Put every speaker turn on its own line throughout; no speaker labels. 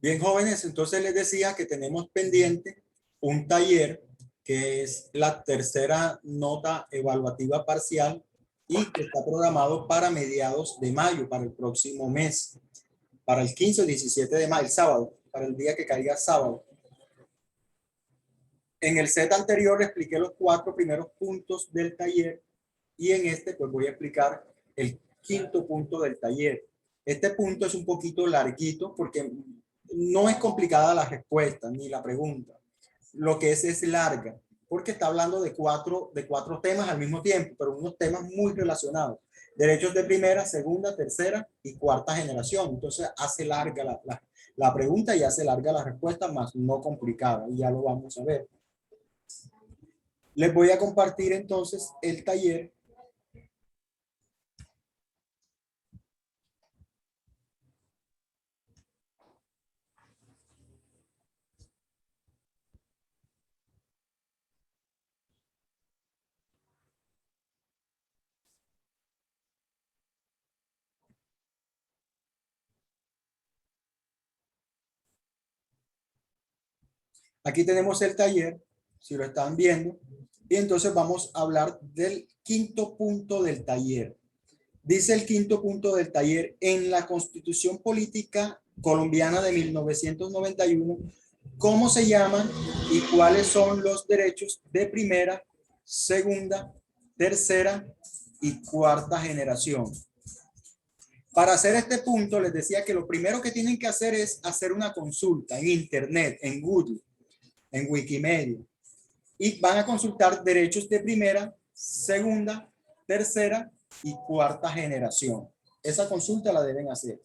Bien, jóvenes, entonces les decía que tenemos pendiente un taller que es la tercera nota evaluativa parcial y que está programado para mediados de mayo, para el próximo mes, para el 15 o 17 de mayo, el sábado, para el día que caiga sábado. En el set anterior les expliqué los 4 primeros puntos del taller y en este pues voy a explicar el 5º punto del taller. Este punto es un poquito larguito porque no es complicada la respuesta ni la pregunta. Lo que es larga porque está hablando de cuatro temas al mismo tiempo, pero unos temas muy relacionados. Derechos de primera, segunda, tercera y cuarta generación. Entonces hace larga la pregunta y hace larga la respuesta, más no complicada. Y ya lo vamos a ver. Les voy a compartir entonces el taller. Aquí tenemos el taller, si lo están viendo, y entonces vamos a hablar del 5º punto del taller. Dice el 5º punto del taller: en la Constitución Política Colombiana de 1991, ¿cómo se llaman y cuáles son los derechos de primera, segunda, tercera y cuarta generación? Para hacer este punto, les decía que lo primero que tienen que hacer es hacer una consulta en Internet, en Google, en Wikimedia, y van a consultar derechos de primera, segunda, tercera y cuarta generación. Esa consulta la deben hacer.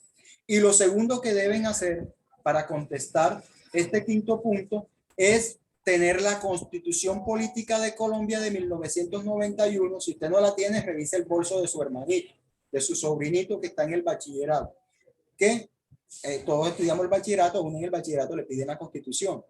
Y lo segundo que deben hacer para contestar este 5º punto es tener la Constitución Política de Colombia de 1991. Si usted no la tiene, revise el bolso de su hermanito, de su sobrinito que está en el bachillerato, que todos estudiamos el bachillerato, uno en el bachillerato le piden la Constitución,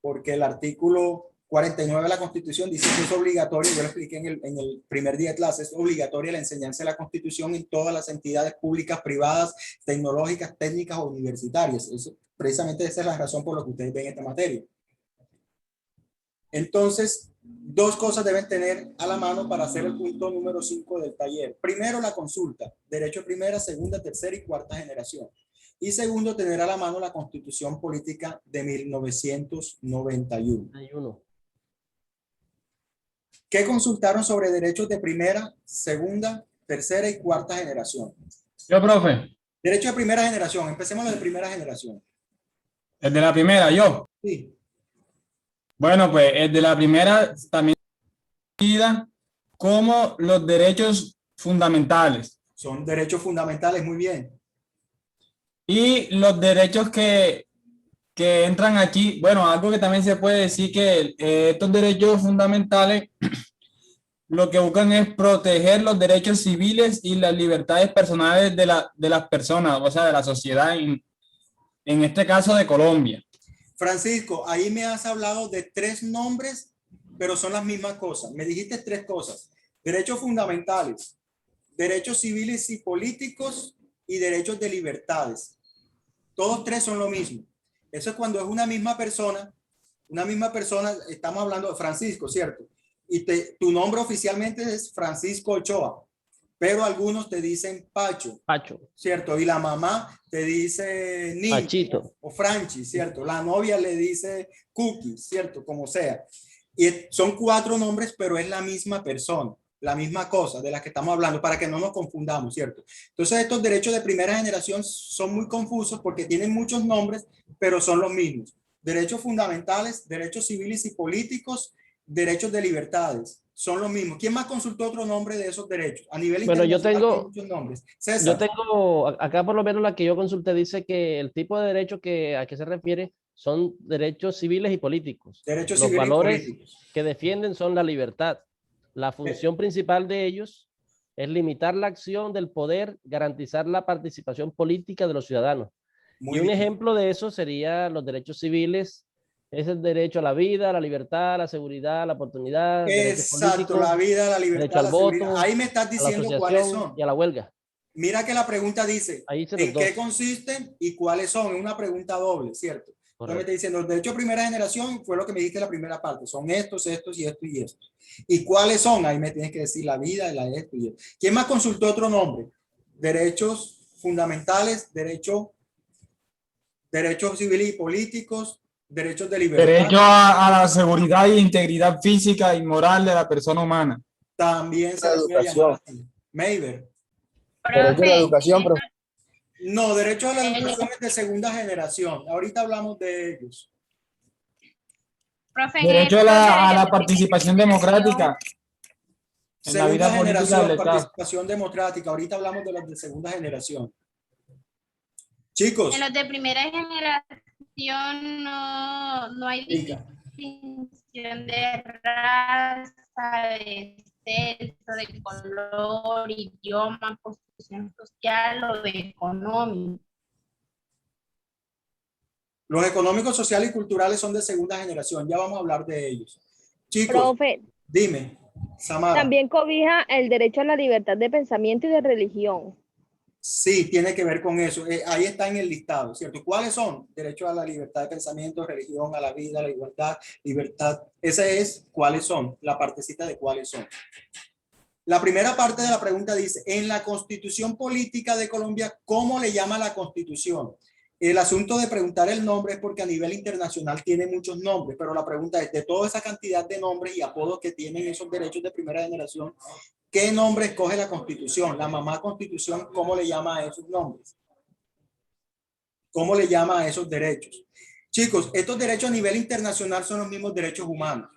porque el artículo 49 de la Constitución dice que es obligatorio. Yo lo expliqué en el primer día de clase: es obligatoria la enseñanza de la Constitución en todas las entidades públicas, privadas, tecnológicas, técnicas o universitarias. Eso, precisamente esa es la razón por la que ustedes ven esta materia. Entonces, 2 cosas deben tener a la mano para hacer el punto número 5 del taller. Primero, la consulta, derecho de primera, segunda, tercera y cuarta generación. Y segundo, tener a la mano la Constitución Política de 1991. ¿Qué consultaron sobre derechos de primera, segunda, tercera y cuarta generación?
Yo, profe.
Derecho de primera generación. Empecemos los de primera generación.
El de la primera, yo.
Sí.
Bueno, pues el de la primera también como los derechos fundamentales.
Son derechos fundamentales, muy bien.
Y los derechos que entran aquí, bueno, algo que también se puede decir que estos derechos fundamentales lo que buscan es proteger los derechos civiles y las libertades personales de las personas, o sea, de la sociedad, en este caso de Colombia.
Francisco, ahí me has hablado de 3 nombres, pero son las mismas cosas. Me dijiste 3 cosas: derechos fundamentales, derechos civiles y políticos y derechos de libertades. Todos 3 son lo mismo. Eso es cuando es una misma persona, estamos hablando de Francisco, ¿cierto? Y tu nombre oficialmente es Francisco Ochoa, pero algunos te dicen Pacho, ¿cierto? Y la mamá te dice Niño, Pachito o Franchi, ¿cierto? La novia le dice Cookie, ¿cierto? Como sea. Y son 4 nombres, pero es la misma persona, la misma cosa de la que estamos hablando, para que no nos confundamos, ¿cierto? Entonces, estos derechos de primera generación son muy confusos porque tienen muchos nombres, pero son los mismos: derechos fundamentales, derechos civiles y políticos, derechos de libertades. Son los mismos. ¿Quién más consultó otro nombre de esos derechos? A nivel internacional hay muchos nombres. César.
Yo tengo, acá por lo menos la que yo consulté dice que el tipo de derecho a que se refiere son derechos civiles y políticos.
Derechos
Los
civiles
valores
y políticos
que defienden son la libertad. La función principal de ellos es limitar la acción del poder, garantizar la participación política de los ciudadanos.
Muy
y un
bien.
ejemplo de eso sería los derechos civiles. Es el derecho a la vida, a la libertad, a la seguridad, a la oportunidad.
Exacto, la vida, la libertad,
derecho al
la seguridad.
voto,
Ahí me estás
a la
diciendo cuáles
asociación
son.
y a la huelga.
Mira que la pregunta dice,
Ahí se
¿en
los
qué
dos.
consisten y cuáles son? Es una pregunta doble, ¿cierto? Entonces me
Correcto.
está diciendo, los derechos de primera generación fue lo que me dijiste en la primera parte. Son estos, estos y estos y estos. ¿Y cuáles son? Ahí me tienes que decir la vida, la esto y esto. ¿Quién más consultó otro nombre? Derechos fundamentales, derechos civiles y políticos, derechos de libertad.
Derecho a la seguridad e integridad física y moral de la persona humana.
También se
La
le puede llamar
educación.
así. Mayber.
Derecho a la educación, profe.
No, derecho a la educación es de segunda generación. Ahorita hablamos de ellos.
Profe,
Derecho a la participación democrática en la
Segunda
vida política del
generación,
Estado.
participación democrática. Ahorita hablamos de los de segunda generación. Chicos,
en los de primera generación no hay
Rica,
distinción de raza, de sexo, de color, idioma, posición social o económica.
los económicos, sociales y culturales son de segunda generación. Ya vamos a hablar de ellos. Chicos,
Profe,
dime, Samara.
también cobija el derecho a la libertad de pensamiento y de religión.
Sí, tiene que ver con eso. Ahí está en el listado, ¿cierto? ¿Cuáles son? Derecho a la libertad de pensamiento, religión, a la vida, a la igualdad, libertad. Ese es cuáles son, la partecita de cuáles son. La primera parte de la pregunta dice, en la Constitución Política de Colombia, ¿cómo le llama la Constitución? El asunto de preguntar el nombre es porque a nivel internacional tiene muchos nombres, pero la pregunta es, de toda esa cantidad de nombres y apodos que tienen esos derechos de primera generación, ¿qué nombre escoge la Constitución? La mamá Constitución, ¿cómo le llama a esos nombres? ¿Cómo le llama a esos derechos? Chicos, estos derechos a nivel internacional son los mismos derechos humanos.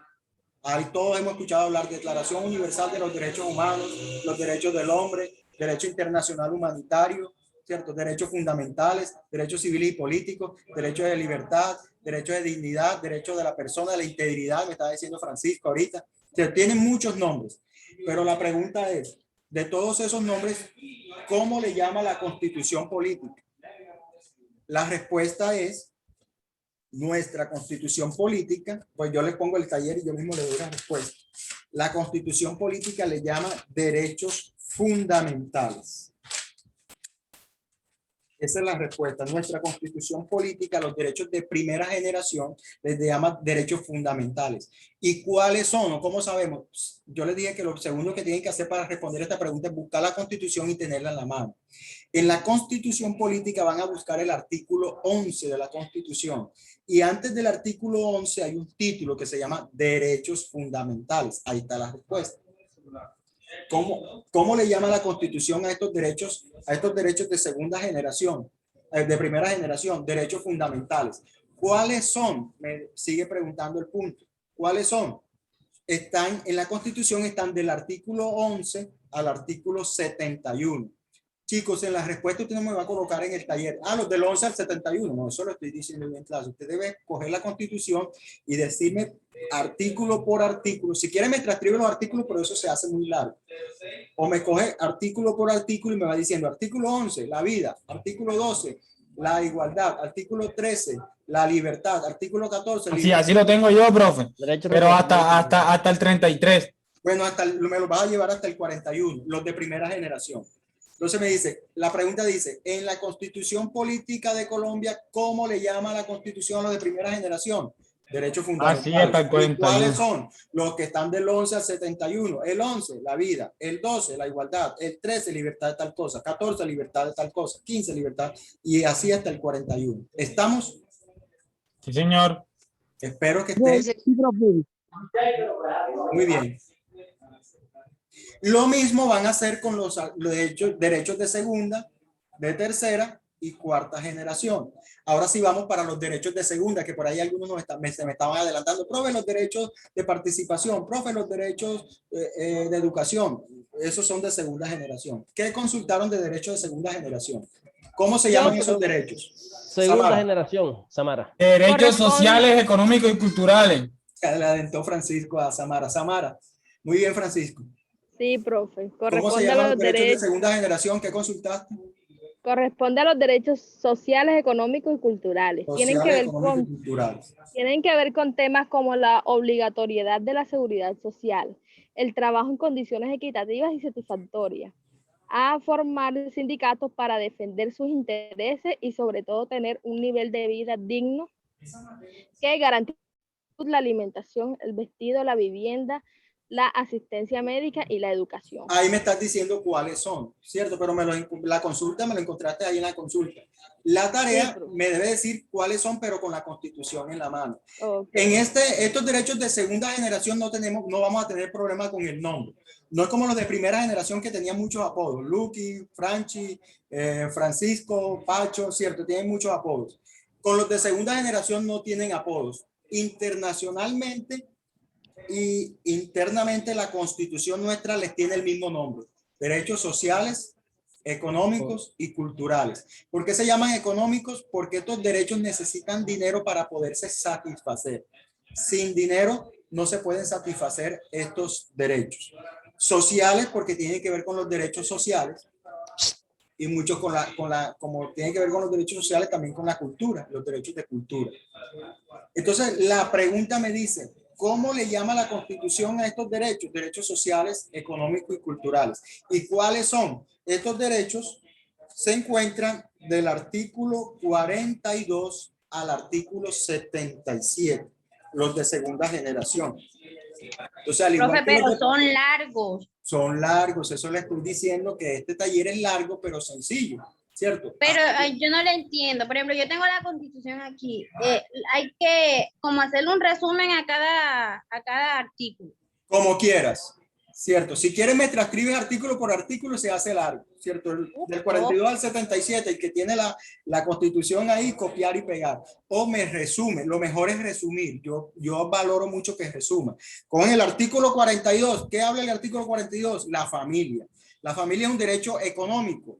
Ahí todos hemos escuchado hablar de Declaración Universal de los Derechos Humanos, los derechos del hombre, derecho internacional humanitario, ¿cierto? Derechos fundamentales, derechos civiles y políticos, derechos de libertad, derechos de dignidad, derechos de la persona, de la integridad, me estaba diciendo Francisco ahorita. O sea, tienen muchos nombres, pero la pregunta es, de todos esos nombres, ¿cómo le llama la Constitución política? La respuesta es nuestra Constitución política, pues yo les pongo el taller y yo mismo le doy la respuesta. La Constitución política le llama derechos fundamentales. Esa es la respuesta. Nuestra Constitución política, los derechos de primera generación, les llama derechos fundamentales. ¿Y cuáles son? ¿O cómo sabemos? Yo les dije que lo segundo que tienen que hacer para responder esta pregunta es buscar la Constitución y tenerla en la mano. En la Constitución política van a buscar el artículo 11 de la Constitución. Y antes del artículo 11 hay un título que se llama Derechos Fundamentales. Ahí está la respuesta. ¿Cómo le llama la Constitución a estos derechos de segunda generación, de primera generación? Derechos fundamentales. ¿Cuáles son? Me sigue preguntando el punto. ¿Cuáles son? Están en la Constitución, están del artículo 11 al artículo 71. Chicos, en la respuesta usted no me va a colocar en el taller. Los del 11 al 71. No, eso lo estoy diciendo bien claro. Usted debe coger la Constitución y decirme artículo por artículo. Si quiere me transcribe los artículos, pero eso se hace muy largo. O me coge artículo por artículo y me va diciendo artículo 11, la vida. Artículo 12, la igualdad. Artículo 13, la libertad. Artículo 14.
Sí, así lo tengo yo, profe.
Derecho
Pero
reconocido.
hasta el 33.
Bueno, me lo vas a llevar hasta el 41, los de primera generación. Entonces me dice, la pregunta dice, en la Constitución Política de Colombia, ¿cómo le llama la Constitución a los de primera generación? Derechos fundamentales.
Así hasta el 41.
¿Y cuáles son? Los que están del 11 al 71. El 11, la vida. El 12, la igualdad. El 13, libertad de tal cosa. 14, libertad de tal cosa. 15, libertad. Y así hasta el 41. ¿Estamos?
Sí, señor.
Espero que estén. Muy bien. Lo mismo van a hacer con los derechos de segunda, de tercera y cuarta generación. Ahora sí vamos para los derechos de segunda, que por ahí algunos se me estaban adelantando. Profe, los derechos de participación, profe, los derechos de educación. Esos son de segunda generación. ¿Qué consultaron de derechos de segunda generación? ¿Cómo se llaman esos derechos?
Segunda
Samara.
generación, Samara.
Derechos sociales, económicos y culturales.
Le aventó Francisco a Samara. Samara. Muy bien, Francisco.
Sí, profe.
¿Cómo se
Corresponde a
llaman
los
los derechos de
derechos,
segunda generación? ¿Qué consultaste?
corresponde a los derechos sociales, económicos y culturales.
Sociales, económicos y culturales.
Tienen que ver con temas como la obligatoriedad de la seguridad social, el trabajo en condiciones equitativas y satisfactorias, a formar sindicatos para defender sus intereses y sobre todo tener un nivel de vida digno que garantice la alimentación, el vestido, la vivienda, la asistencia médica y la educación.
Ahí me estás diciendo cuáles son, ¿cierto? Pero la consulta me lo encontraste ahí en la consulta. La tarea
Sí,
me debe decir cuáles son, pero con la Constitución en la mano.
Okay.
En estos derechos de segunda generación no vamos a tener problema con el nombre. No es como los de primera generación que tenían muchos apodos. Lucky, Franchi, Francisco, Pacho, ¿cierto? Tienen muchos apodos. Con los de segunda generación no tienen apodos. Internacionalmente y internamente la Constitución nuestra les tiene el mismo nombre: derechos sociales, económicos y culturales. ¿Por qué se llaman económicos? Porque estos derechos necesitan dinero para poderse satisfacer. Sin dinero no se pueden satisfacer estos derechos. Sociales, porque tienen que ver con los derechos sociales, y muchos como tienen que ver con los derechos sociales, también con la cultura, los derechos de cultura. Entonces, la pregunta me dice, ¿cómo le llama la Constitución a estos derechos? Derechos sociales, económicos y culturales. ¿Y cuáles son? Estos derechos se encuentran del artículo 42 al artículo 77, los de segunda generación. Entonces, al igual
Profe,
que
pero son largos.
son largos, eso le estoy diciendo, que este taller es largo, pero sencillo, ¿cierto?
Pero yo no le entiendo. Por ejemplo, yo tengo la Constitución aquí. Hay que como hacerle un resumen a cada artículo.
Como quieras, ¿cierto? Si quieres me transcribes artículo por artículo, se hace largo, ¿cierto? Del 42 al 77, el que tiene la Constitución ahí, copiar y pegar. O me resume, lo mejor es resumir. Yo valoro mucho que resuma. Con el artículo 42, ¿qué habla el artículo 42? La familia. La familia es un derecho económico.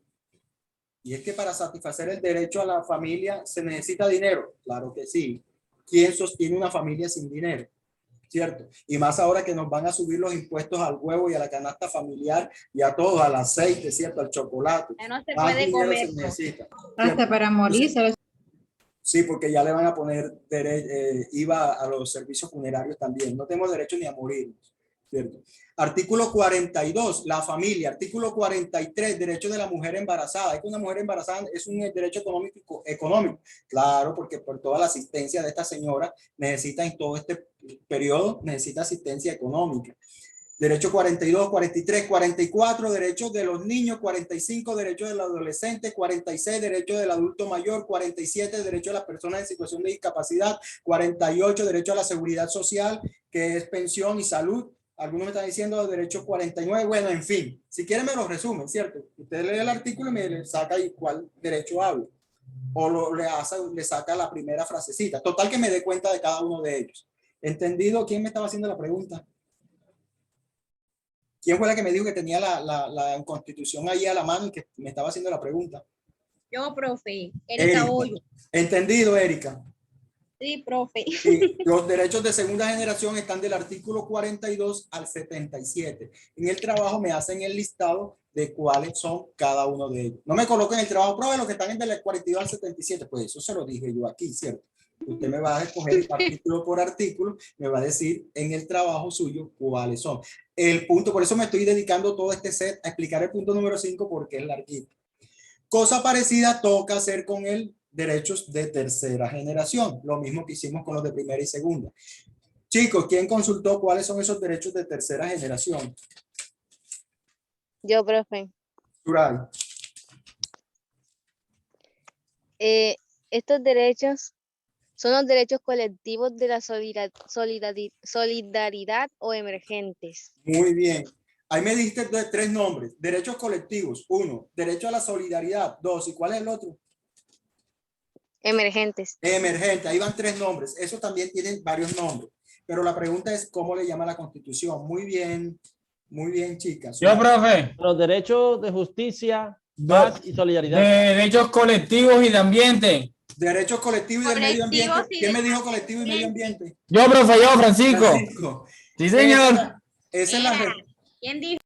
Y es que para satisfacer el derecho a la familia se necesita dinero. Claro que sí. ¿Quién sostiene una familia sin dinero? ¿Cierto? Y más ahora que nos van a subir los impuestos al huevo y a la canasta familiar y a todo, al aceite, ¿cierto? Al chocolate.
Ya no se
Más
puede
dinero
comer.
se necesita,
Hasta para morir, ¿sabes?
sí, porque ya le van a poner IVA a los servicios funerarios también. No tenemos derecho ni a morir, ¿cierto? Artículo 42, la familia. Artículo 43, derecho de la mujer embarazada. Es que una mujer embarazada es un derecho económico. Claro, porque por toda la asistencia de esta señora necesita en todo este periodo, necesita asistencia económica. Derecho 42, 43, 44, derechos de los niños, 45, derechos del adolescente, 46, derecho del adulto mayor, 47, derecho de las personas en situación de discapacidad, 48, derecho a la seguridad social, que es pensión y salud. Algunos me están diciendo derecho 49, bueno, en fin, si quieren me lo resumen, ¿cierto? Usted lee el artículo y me saca ahí cuál derecho habla. O le saca la primera frasecita. Total que me dé cuenta de cada uno de ellos. ¿Entendido? ¿Quién me estaba haciendo la pregunta? ¿Quién fue la que me dijo que tenía la Constitución ahí a la mano y que me estaba haciendo la pregunta?
Yo, profe. Erika Hoyo.
¿Entendido, Erika?
Sí, profe.
Sí, los derechos de segunda generación están del artículo 42 al 77. En el trabajo me hacen el listado de cuáles son cada uno de ellos. No me coloquen el trabajo, profe, los que están en del 42 al 77. Pues eso se lo dije yo aquí, ¿cierto? Usted me va a escoger artículo por artículo, me va a decir en el trabajo suyo cuáles son. El punto, por eso me estoy dedicando todo este set a explicar el punto número 5 porque es larguito. Cosa parecida toca hacer con el derechos de tercera generación, lo mismo que hicimos con los de primera y segunda. Chicos, ¿quién consultó cuáles son esos derechos de tercera generación?
Yo, profe.
Suray.
Estos derechos son los derechos colectivos de la solidaridad o emergentes.
Muy bien. Ahí me diste tres nombres. Derechos colectivos, 1. Derecho a la solidaridad, 2. ¿Y cuál es el otro?
Emergentes.
Emergente. Ahí van 3 nombres. Eso también tienen varios nombres. Pero la pregunta es, ¿cómo le llama la Constitución? Muy bien, chicas.
Yo, profe.
Los derechos de justicia, paz y solidaridad.
Derechos colectivos y de ambiente.
Derechos colectivos y del medio ambiente.
Sí.
¿Quién me dijo colectivo y medio ambiente?
Yo, profe, yo, Francisco.
Francisco.
Sí, señor.
Esa es la
¿Quién dijo?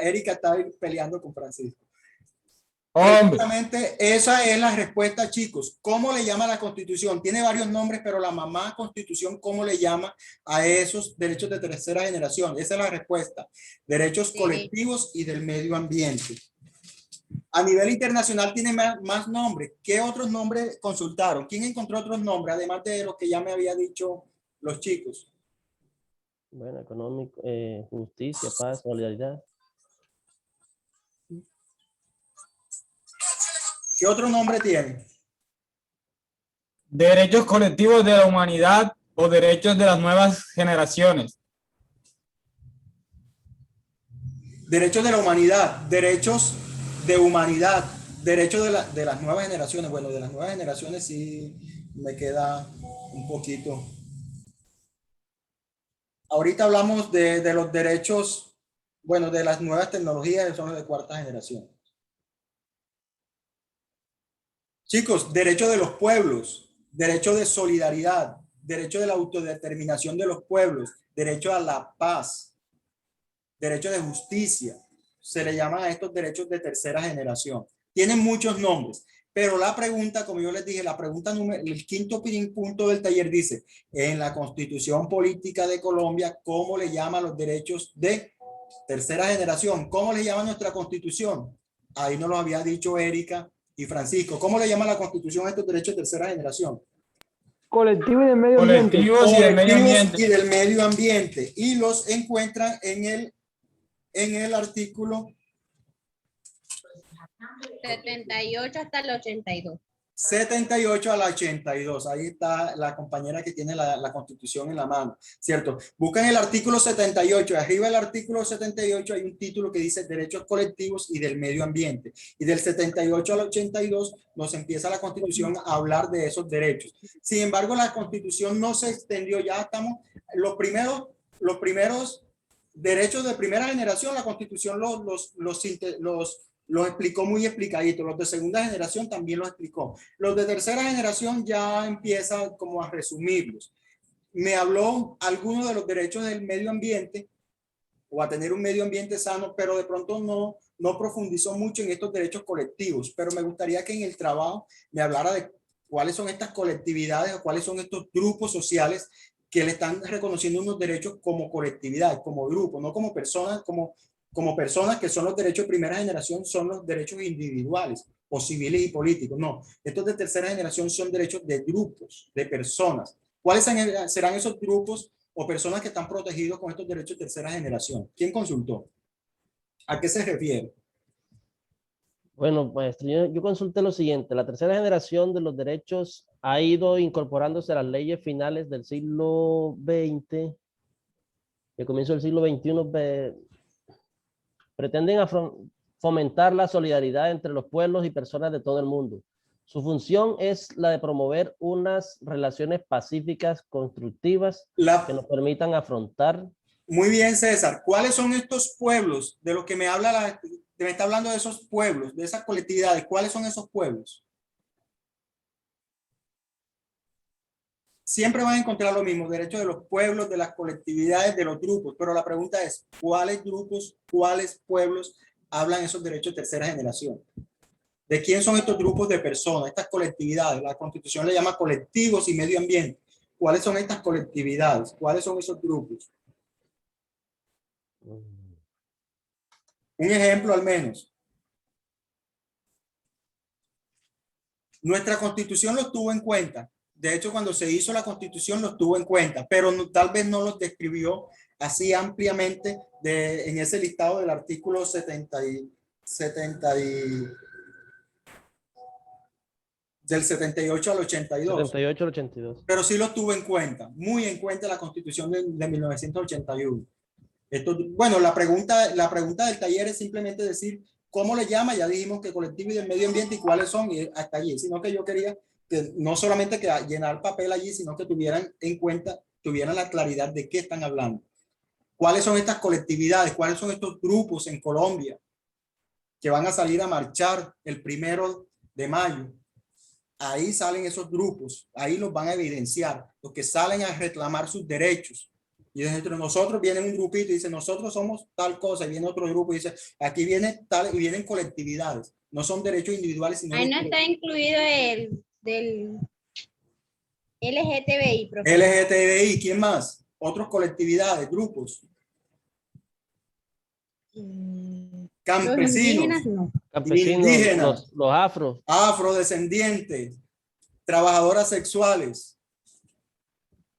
Erika está peleando con Francisco.
Hombre.
Exactamente, esa es la respuesta, chicos. ¿Cómo le llama la Constitución? Tiene varios nombres, pero la mamá Constitución, ¿cómo le llama a esos derechos de tercera generación? Esa es la respuesta. Derechos colectivos y del medio ambiente. A nivel internacional tiene más nombres. ¿Qué otros nombres consultaron? ¿Quién encontró otros nombres, además de los que ya me había dicho los chicos?
Bueno, económico, justicia, paz, solidaridad.
¿Qué otro nombre tiene?
Derechos colectivos de la humanidad o derechos de las nuevas generaciones.
Derechos de la humanidad, derechos de humanidad, derechos de las nuevas generaciones. Bueno, de las nuevas generaciones sí me queda un poquito. Ahorita hablamos de los derechos, bueno, de las nuevas tecnologías, que son los de cuarta generación. Chicos, derecho de los pueblos, derecho de solidaridad, derecho de la autodeterminación de los pueblos, derecho a la paz, derecho de justicia. Se le llaman a estos derechos de tercera generación. Tienen muchos nombres, pero la pregunta, como yo les dije, la pregunta el quinto punto del taller dice, en la Constitución Política de Colombia, ¿cómo le llaman los derechos de tercera generación? ¿Cómo le llama nuestra Constitución? Ahí nos lo había dicho Erika y Francisco. ¿Cómo le llama la Constitución a estos derechos de tercera generación?
Colectivo y del medio ambiente.
Colectivos y del medio ambiente.
Y del medio ambiente. Y los encuentran en el artículo
78 hasta el 82.
78 al 82. Ahí está la compañera que tiene la Constitución en la mano, ¿cierto? Buscan el artículo 78. Arriba del artículo 78 hay un título que dice derechos colectivos y del medio ambiente. Y del 78 al 82 nos empieza la Constitución a hablar de esos derechos. Sin embargo, la Constitución no se extendió. Ya estamos, los primeros derechos de primera generación, la Constitución los explicó muy explicadito. Los de segunda generación también los explicó. Los de tercera generación ya empieza como a resumirlos. Me habló algunos de los derechos del medio ambiente o a tener un medio ambiente sano, pero de pronto no profundizó mucho en estos derechos colectivos. Pero me gustaría que en el trabajo me hablara de cuáles son estas colectividades o cuáles son estos grupos sociales que le están reconociendo unos derechos como colectividad, como grupo, no como personas, como personas que son los derechos de primera generación, son los derechos individuales o civiles y políticos. No, estos de tercera generación son derechos de grupos, de personas. ¿Cuáles serán esos grupos o personas que están protegidos con estos derechos de tercera generación? ¿Quién consultó? ¿A qué se refiere?
Bueno, pues yo consulté lo siguiente. La tercera generación de los derechos ha ido incorporándose a las leyes finales del siglo XX, el comienzo del siglo XXI. Pretenden fomentar la solidaridad entre los pueblos y personas de todo el mundo. Su función es la de promover unas relaciones pacíficas, constructivas, que nos permitan afrontar.
Muy bien, César. ¿Cuáles son estos pueblos de los que me habla me está hablando de esos pueblos, de esas colectividades? ¿Cuáles son esos pueblos? Siempre van a encontrar lo mismo, derechos de los pueblos, de las colectividades, de los grupos, pero la pregunta es, ¿cuáles grupos, cuáles pueblos hablan esos derechos de tercera generación? ¿De quién son estos grupos de personas, estas colectividades? La Constitución le llama colectivos y medio ambiente. ¿Cuáles son estas colectividades? ¿Cuáles son esos grupos? Un ejemplo al menos. Nuestra Constitución los tuvo en cuenta. De hecho, cuando se hizo la Constitución los tuvo en cuenta, pero tal vez no los describió así ampliamente en ese listado del artículo 78 al 82.
78 al 82.
Pero sí los tuvo en cuenta, muy en cuenta la Constitución de 1981. Bueno, la pregunta del taller es simplemente decir cómo le llama. Ya dijimos que colectivo y del medio ambiente y cuáles son, y hasta allí. Sino que yo quería que no solamente que llenar papel allí, sino que tuvieran en cuenta, tuvieran la claridad de qué están hablando. ¿Cuáles son estas colectividades? ¿Cuáles son estos grupos en Colombia que van a salir a marchar el 1 de mayo? Ahí salen esos grupos, ahí los van a evidenciar, los que salen a reclamar sus derechos. Y entre nosotros viene un grupito y dice, nosotros somos tal cosa, y viene otro grupo y dice, aquí viene tal, y vienen colectividades. No son derechos individuales, sino...
Ahí no está incluido el del LGTBI, profesor.
LGTBI, ¿quién más? Otras colectividades, grupos. Campesinos.
No.
Campesinos,
indígenas,
los afros,
afrodescendientes, trabajadoras sexuales,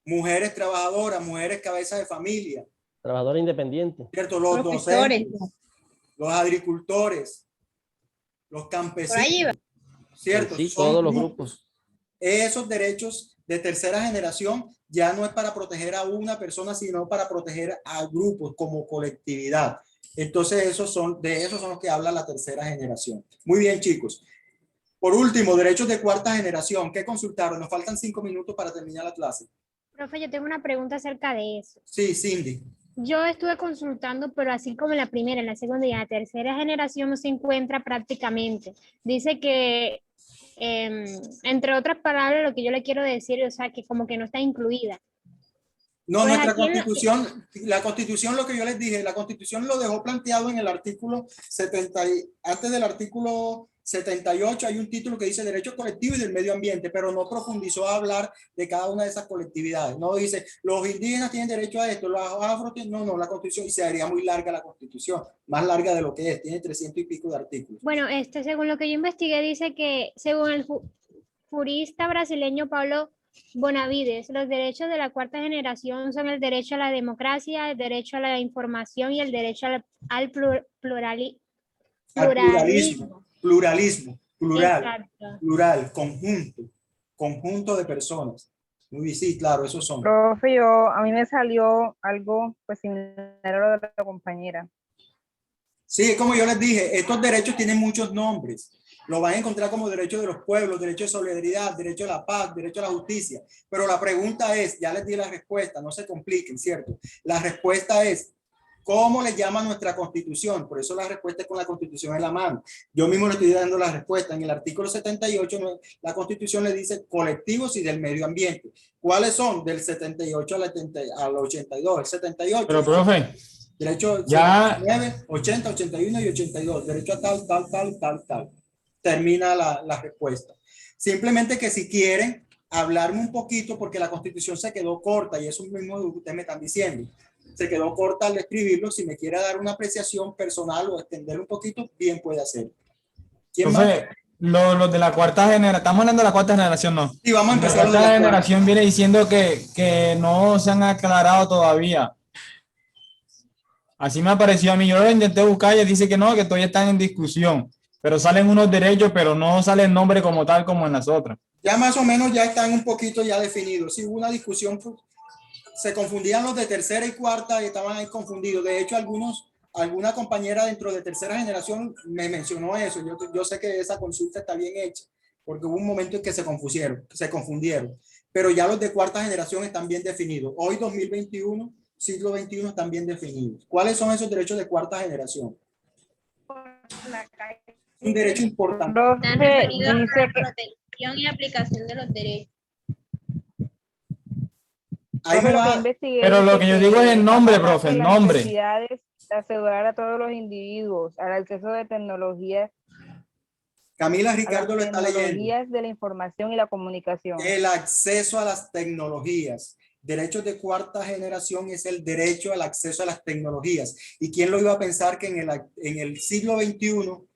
mujeres trabajadoras, mujeres cabezas de familia,
trabajadores independientes.
¿cierto? Los
Profesores.
docentes, los agricultores, los
Por ahí
campesinos,
va.
¿cierto?
Sí,
Son
todos los
grupos. Esos derechos de tercera generación ya no es para proteger a una persona, sino para proteger a grupos como colectividad. Entonces, esos son los que habla la tercera generación. Muy bien, chicos. Por último, derechos de cuarta generación. ¿Qué consultaron? Nos faltan 5 minutos para terminar la clase.
Profe, yo tengo una pregunta acerca de eso.
Sí, Cindy.
Yo estuve consultando, pero así como en la primera, en la segunda y en la tercera generación no se encuentra prácticamente. Dice que, entre otras palabras, lo que yo le quiero decir, o sea, que como que no está incluida.
No,
Pues
nuestra
aquí en la-
constitución, la constitución, lo que yo les dije, la constitución lo dejó planteado en el artículo 70, antes del artículo 78 hay un título que dice derechos colectivos y del medio ambiente, pero no profundizó a hablar de cada una de esas colectividades. No dice, los indígenas tienen derecho a esto, los afro tienen, no, la constitución, y se haría muy larga la constitución, más larga de lo que es, tiene 300 y pico de artículos.
Bueno, según lo que yo investigué, dice que según el jurista brasileño Pablo Bonavides, los derechos de la cuarta generación son el derecho a la democracia, el derecho a la información y el derecho al pluralismo.
Al pluralismo, plural,
Exacto.
plural, conjunto de personas. Muy bien, sí, claro, esos son.
Profe, a mí me salió algo pues similar a lo de la compañera.
Sí, como yo les dije, estos derechos tienen muchos nombres. Lo van a encontrar como derecho de los pueblos, derecho de solidaridad, derecho a la paz, derecho a la justicia. Pero la pregunta es, ya les di la respuesta, no se compliquen, ¿cierto? La respuesta es, ¿cómo le llama nuestra Constitución? Por eso la respuesta es con la Constitución en la mano. Yo mismo le estoy dando la respuesta. En el artículo 78, la Constitución le dice colectivos y del medio ambiente. ¿Cuáles son? Del 78 al 82. El 78.
Pero, profe,
Derecho
ya
79, 80, 81 y 82. Derecho a tal. Termina la respuesta. Simplemente que si quieren hablarme un poquito, porque la Constitución se quedó corta y eso mismo que ustedes me están diciendo. Se quedó corta al escribirlo. Si me quiere dar una apreciación personal o extender un poquito, bien puede hacer. ¿Quién más?
profe, los de la cuarta generación, estamos hablando de la cuarta generación, ¿no?
Y vamos a
La
empezar.
cuarta generación viene diciendo que no se han aclarado todavía. Así me ha parecido a mí. Yo lo intenté buscar y dice que no, que todavía están en discusión. Pero salen unos derechos, pero no sale el nombre como tal como en las otras.
Ya más o menos ya están un poquito ya definidos. Sí, hubo una discusión, se confundían los de tercera y cuarta y estaban ahí confundidos. De hecho, alguna compañera dentro de tercera generación me mencionó eso. Yo sé que esa consulta está bien hecha, porque hubo un momento en que se confundieron. Pero ya los de cuarta generación están bien definidos. Hoy, 2021, siglo XXI, están bien definidos. ¿Cuáles son esos derechos de cuarta generación? Un derecho importante.
Están referidos a la protección y aplicación de los derechos.
Ahí me va.
Pero lo que yo digo es el nombre, profe, el nombre.
De asegurar a todos los individuos al acceso de tecnologías,
Camila
a las
Ricardo lo está leyendo.
tecnologías de la información y la comunicación.
El acceso a las tecnologías. Derechos de cuarta generación es el derecho al acceso a las tecnologías. ¿Y quién lo iba a pensar que en el siglo XXI,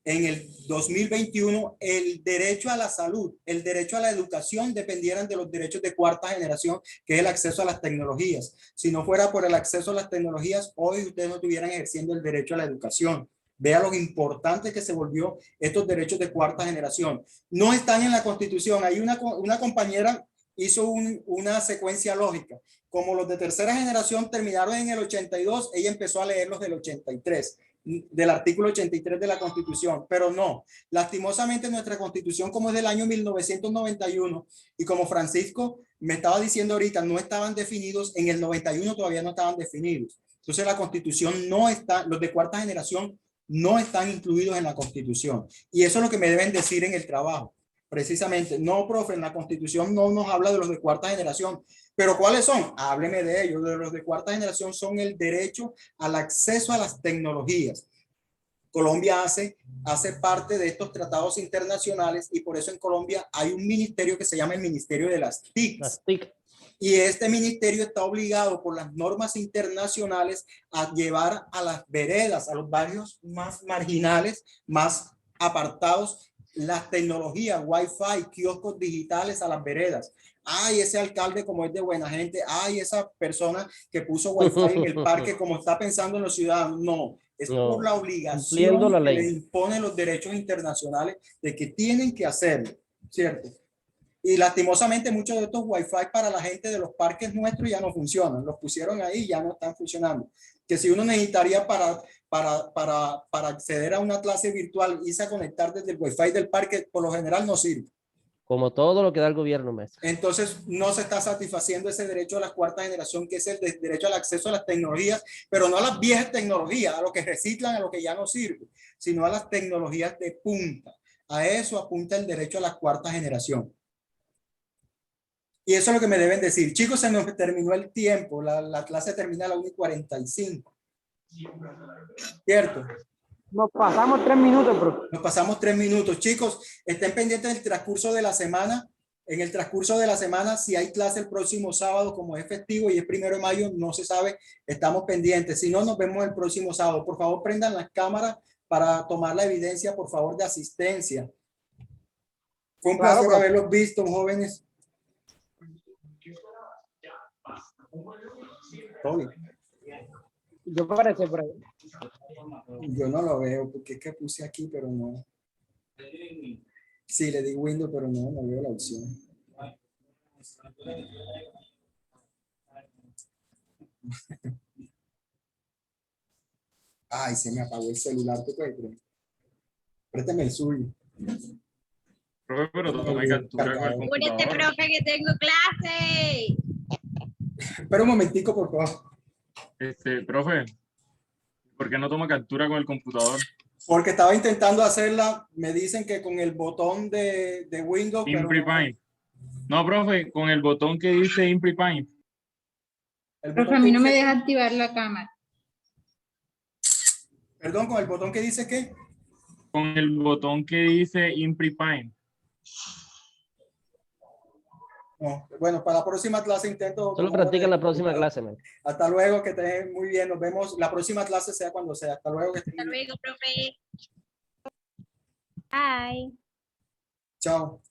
en el 2021, el derecho a la salud, el derecho a la educación dependieran de los derechos de cuarta generación, que es el acceso a las tecnologías? Si no fuera por el acceso a las tecnologías, hoy ustedes no estuvieran ejerciendo el derecho a la educación. Vea lo importante que se volvió estos derechos de cuarta generación. No están en la Constitución. Hay una compañera hizo una secuencia lógica. Como los de tercera generación terminaron en el 82, ella empezó a leer los del 83, del artículo 83 de la Constitución, pero no. Lastimosamente nuestra Constitución, como es del año 1991, y como Francisco me estaba diciendo ahorita, no estaban definidos, en el 91 todavía no estaban definidos. Entonces la Constitución no está, los de cuarta generación no están incluidos en la Constitución. Y eso es lo que me deben decir en el trabajo. Precisamente, no, profe, en la Constitución no nos habla de los de cuarta generación. ¿Pero cuáles son? Hábleme de ellos. De los de cuarta generación son el derecho al acceso a las tecnologías. Colombia hace parte de estos tratados internacionales y por eso en Colombia hay un ministerio que se llama el Ministerio de las TIC. Y este ministerio está obligado por las normas internacionales a llevar a las veredas, a los barrios más marginales, más apartados, las tecnologías, Wi-Fi, kioscos digitales a las veredas. Ay, ese alcalde como es de buena gente. Ay, esa persona que puso Wi-Fi en el parque como está pensando en los ciudadanos. No, es
No,
por la
cumpliendo
obligación
la
que
ley.
le imponen los derechos internacionales de que tienen que hacerlo, ¿cierto? Y lastimosamente muchos de estos Wi-Fi para la gente de los parques nuestros ya no funcionan. Los pusieron ahí y ya no están funcionando. Que si uno necesitaría para acceder a una clase virtual, irse a conectar desde el Wi-Fi del parque, por lo general no sirve.
Como todo lo que da el gobierno, maestro.
Entonces no se está satisfaciendo ese derecho a la cuarta generación, que es el derecho al acceso a las tecnologías, pero no a las viejas tecnologías, a lo que reciclan, a lo que ya no sirve, sino a las tecnologías de punta. A eso apunta el derecho a la cuarta generación. Y eso es lo que me deben decir. Chicos, se nos terminó el tiempo. La clase termina a las 1:45. ¿Cierto?
Nos pasamos 3 minutos, profe.
Nos pasamos 3 minutos. Chicos, estén pendientes del transcurso de la semana. En el transcurso de la semana, si hay clase el próximo sábado, como es festivo y es 1 de mayo, no se sabe, estamos pendientes. Si no, nos vemos el próximo sábado. Por favor, prendan las cámaras para tomar la evidencia, por favor, de asistencia. Fue un placer haberlos visto, jóvenes. Toby.
Yo aparecí por ahí.
Yo no lo veo porque es que puse aquí, pero no. Sí, le di Windows, pero no veo la opción. Ay, se me apagó el celular. ¿Tú puedes creer? Préstame el suyo.
Profe, pero tome captura con el computador.
Apúrate, profe, que tengo clase.
Espera un momentico, por favor.
Profe, ¿por qué no toma captura con el computador?
Porque estaba intentando hacerla, me dicen que con el botón de Windows.
ImpriPaint. No, profe, con el botón que dice ImpriPaint.
Profe, a mí no me deja activar la cámara.
Perdón, con el botón que dice ¿qué?
Con el botón que dice ImpriPaint.
No. Bueno, para la próxima clase intento.
Solo practica en la próxima clase, man.
Hasta luego, que estén muy bien. Nos vemos. La próxima clase sea cuando sea. Hasta luego.
Hasta luego, profe.
Bye.
Chao.